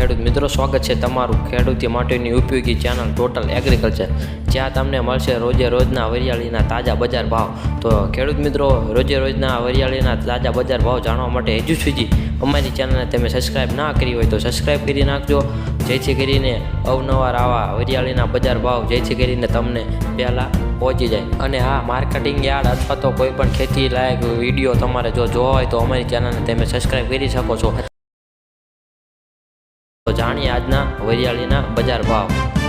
ખેડૂત મિત્રો, સ્વાગત છે તમારું ખેડૂતી માટેની ઉપયોગી ચેનલ ટોટલ એગ્રીકલ્ચર, જ્યાં તમને મળશે રોજે રોજના વરિયાળીના તાજા બજાર ભાવ। તો ખેડૂત મિત્રો, રોજે રોજના વરિયાળીના તાજા બજાર ભાવ જાણવા માટે હજુ સુધી અમારી ચેનલને તમે સબસ્ક્રાઈબ ના કરી હોય તો સબસ્ક્રાઈબ કરી નાખજો, જેથી કરીને અવનવાર આવા વરિયાળીના બજાર ભાવ જેથી કરીને તમને પહેલાં પહોંચી જાય। અને હા, માર્કેટિંગ યાર્ડ અથવા તો કોઈ પણ ખેતી લાયક વિડીયો તમારે જો જોવા હોય તો અમારી ચેનલને તમે સબસ્ક્રાઈબ કરી શકો છો। તો જાણીએ આજના વરિયાળીના બજાર ભાવ।